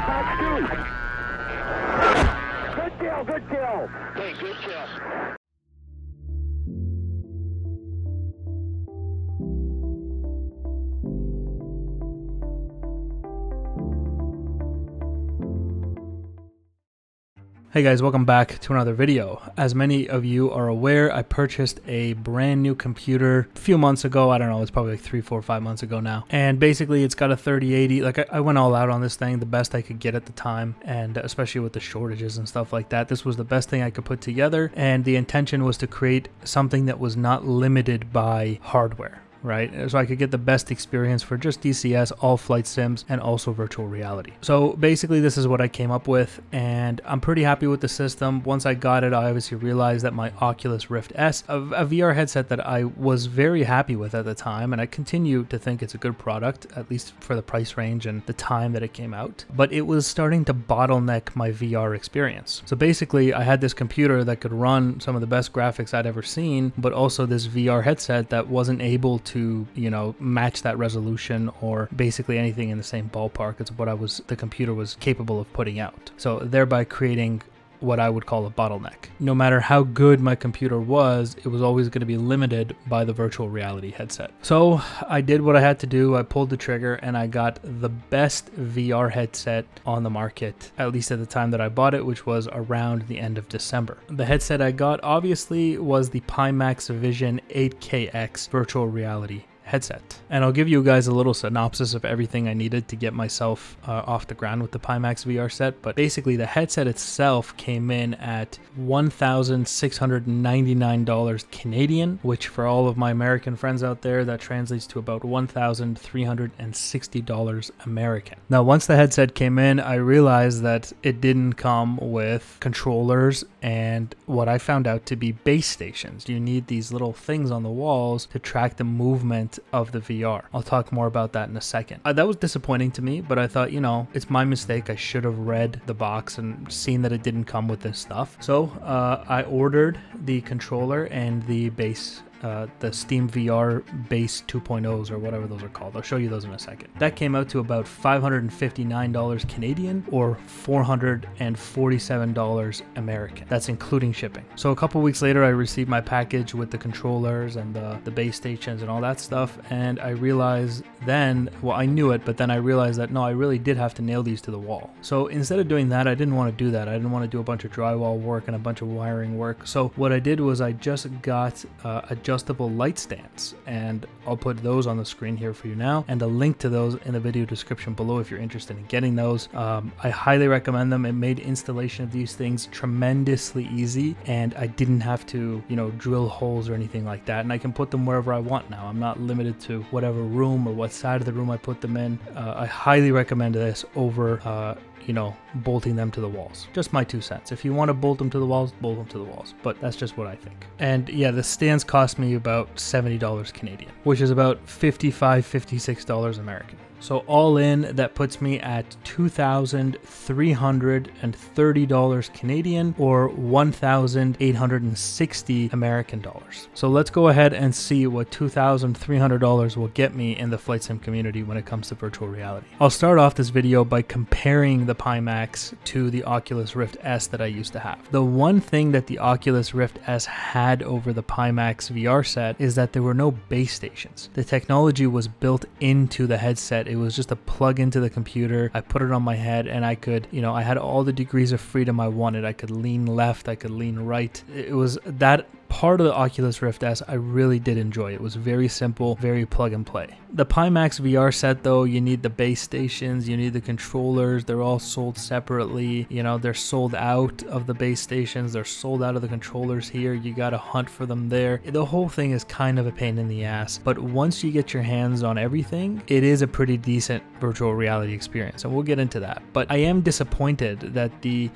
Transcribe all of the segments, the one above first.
Good kill, good kill. Hey, good kill. Hey guys, welcome back to another video. As many of you are aware, I purchased a brand new computer a few months ago. I don't know, it's probably like 3, 4, 5 months ago now. And basically it's got a 3080. Like I went all out on this thing, the best I could get at the time. And especially with the shortages and stuff like that, this was the best thing I could put together. And the intention was to create something that was not limited by hardware. Right? So I could get the best experience for just DCS, all flight sims, and also virtual reality. So basically this is what I came up with, and I'm pretty happy with the system. Once I got it, I obviously realized that my Oculus Rift S, a VR headset that I was very happy with at the time, and I continue to think it's a good product, at least for the price range and the time that it came out, but it was starting to bottleneck my VR experience. So basically I had this computer that could run some of the best graphics I'd ever seen, but also this VR headset that wasn't able to, you know, match that resolution or basically anything in the same ballpark as what the computer was capable of putting out. So thereby creating what I would call a bottleneck. No matter how good my computer was, it was always going to be limited by the virtual reality headset. So I did what I had to do. I pulled the trigger and I got the best VR headset on the market, at least at the time that I bought it, which was around the end of December. The headset I got obviously was the Pimax Vision 8KX virtual reality headset. And I'll give you guys a little synopsis of everything I needed to get myself off the ground with the Pimax VR set. But basically the headset itself came in at $1,699 Canadian, which for all of my American friends out there, that translates to about $1,360 American. Now, once the headset came in, I realized that it didn't come with controllers and what I found out to be base stations. You need these little things on the walls to track the movement of the VR. I'll talk more about that in a second. That was disappointing to me, but I thought, you know, it's my mistake. I should have read the box and seen that it didn't come with this stuff. So I ordered the controller and the base, the Steam VR base 2.0s or whatever those are called. I'll show you those in a second. That came out to about $559 Canadian or $447 American. That's including shipping. So a couple weeks later, I received my package with the controllers and the base stations and all that stuff. And I realized then, well, I knew it, but then I realized that no, I really did have to nail these to the wall. So instead of doing that, I didn't want to do that. I didn't want to do a bunch of drywall work and a bunch of wiring work. So what I did was I just got adjustable light stands, and I'll put those on the screen here for you now, and a link to those in the video description below if you're interested in getting those. I highly recommend them. It made installation of these things tremendously easy, and I didn't have to, you know, drill holes or anything like that, and I can put them wherever I want now. I'm not limited to whatever room or what side of the room I put them in. I highly recommend this over you know, bolting them to the walls. Just my 2 cents. If you want to bolt them to the walls, bolt them to the walls. But that's just what I think. And yeah, the stands cost me about $70 Canadian, which is about $55, $56 American. So all in, that puts me at $2,330 Canadian or $1,860 American dollars. So let's go ahead and see what $2,300 will get me in the flight sim community when it comes to virtual reality. I'll start off this video by comparing the Pimax to the Oculus Rift S that I used to have. The one thing that the Oculus Rift S had over the Pimax VR set is that there were no base stations. The technology was built into the headset. It was just a plug into the computer. I put it on my head and I could, you know, I had all the degrees of freedom I wanted. I could lean left, I could lean right. It was that part of the Oculus Rift S I really did enjoy. It was very simple, very plug and play. The Pimax VR set though, you need the base stations, you need the controllers. They're all sold separately. You know, they're sold out of the base stations. They're sold out of the controllers here. You gotta hunt for them there. The whole thing is kind of a pain in the ass, but once you get your hands on everything, it is a pretty decent virtual reality experience, and we'll get into that. But I am disappointed that you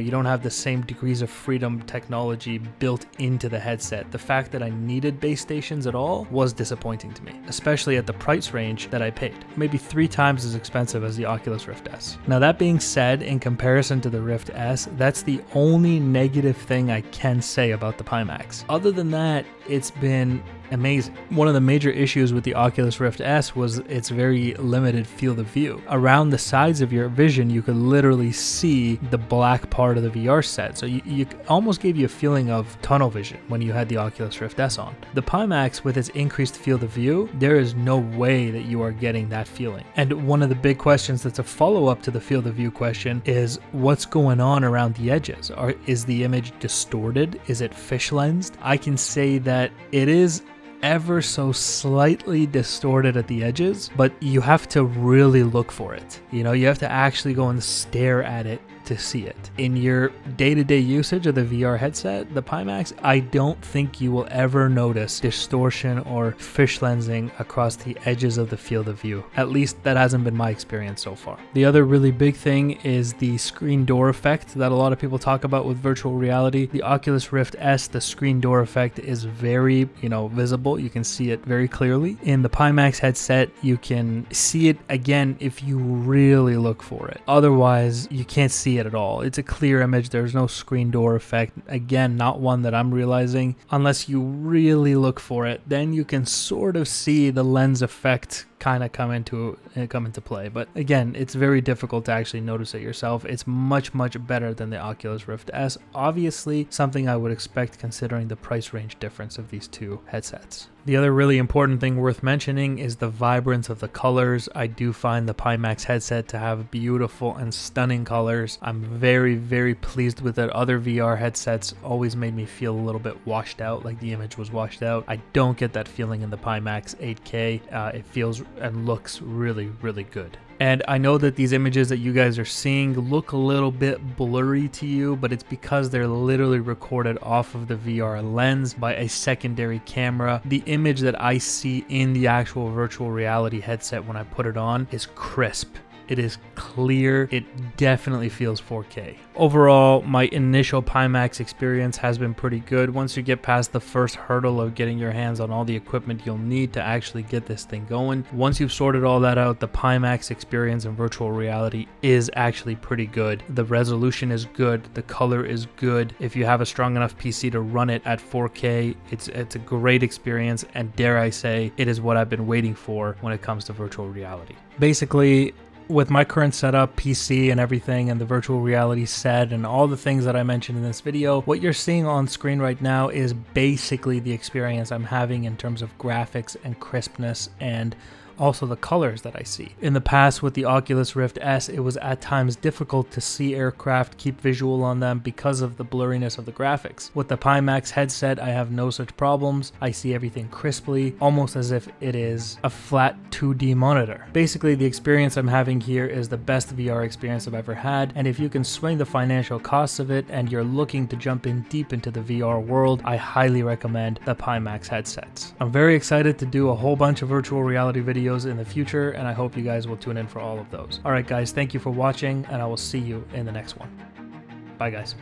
don't have the same degrees of freedom technology built into the headset. The fact that I needed base stations at all was disappointing to me, especially at the price range that I paid. Maybe 3 times as expensive as the Oculus Rift S. Now that being said, in comparison to the Rift S, that's the only negative thing I can say about the Pimax. Other than that, it's been amazing. One of the major issues with the Oculus Rift S was its very limited field of view. Around the sides of your vision, you could literally see the black part of the VR set. So you almost gave you a feeling of tunnel vision when you had the Oculus Rift S on. The Pimax, with its increased field of view, there is no way that you are getting that feeling. And one of the big questions that's a follow-up to the field of view question is what's going on around the edges? Is the image distorted? Is it fish lensed? I can say that it is ever so slightly distorted at the edges, but you have to really look for it. You know, you have to actually go and stare at it to see it. In your day-to-day usage of the VR headset, the Pimax, I don't think you will ever notice distortion or fish lensing across the edges of the field of view. At least that hasn't been my experience so far. The other really big thing is the screen door effect that a lot of people talk about with virtual reality. The Oculus Rift S, the screen door effect is very, visible. You can see it very clearly. In the Pimax headset, you can see it again if you really look for it. Otherwise, you can't see it at all. It's a clear image. There's no screen door effect. Again, not one that I'm realizing. Unless you really look for it, then you can sort of see the lens effect kind of come into play. But again, it's very difficult to actually notice it yourself. It's much better than the Oculus Rift S. Obviously, something I would expect considering the price range difference of these two headsets. The other really important thing worth mentioning is the vibrance of the colors. I do find the Pimax headset to have beautiful and stunning colors. I'm very pleased with it. Other VR headsets always made me feel a little bit washed out, like the image was washed out. I don't get that feeling in the Pimax 8K. It feels and looks really good. And I know that these images that you guys are seeing look a little bit blurry to you, but it's because they're literally recorded off of the VR lens by a secondary camera. The image that I see in the actual virtual reality headset when I put it on is crisp. It is clear. It definitely feels 4K. Overall, my initial Pimax experience has been pretty good. Once you get past the first hurdle of getting your hands on all the equipment you'll need to actually get this thing going, once you've sorted all that out, the Pimax experience in virtual reality is actually pretty good. The resolution is good. The color is good. If you have a strong enough PC to run it at 4K, it's a great experience, and dare I say, it is what I've been waiting for when it comes to virtual reality. Basically, with my current setup, PC and everything, and the virtual reality set and all the things that I mentioned in this video, what you're seeing on screen right now is basically the experience I'm having in terms of graphics and crispness and also the colors that I see. In the past with the Oculus Rift S, it was at times difficult to see aircraft, keep visual on them because of the blurriness of the graphics. With the Pimax headset, I have no such problems. I see everything crisply, almost as if it is a flat 2D monitor. Basically, the experience I'm having here is the best VR experience I've ever had, and if you can swing the financial costs of it and you're looking to jump in deep into the VR world, I highly recommend the Pimax headsets. I'm very excited to do a whole bunch of virtual reality videos in the future, and I hope you guys will tune in for all of those. Alright guys, thank you for watching, and I will see you in the next one. Bye guys.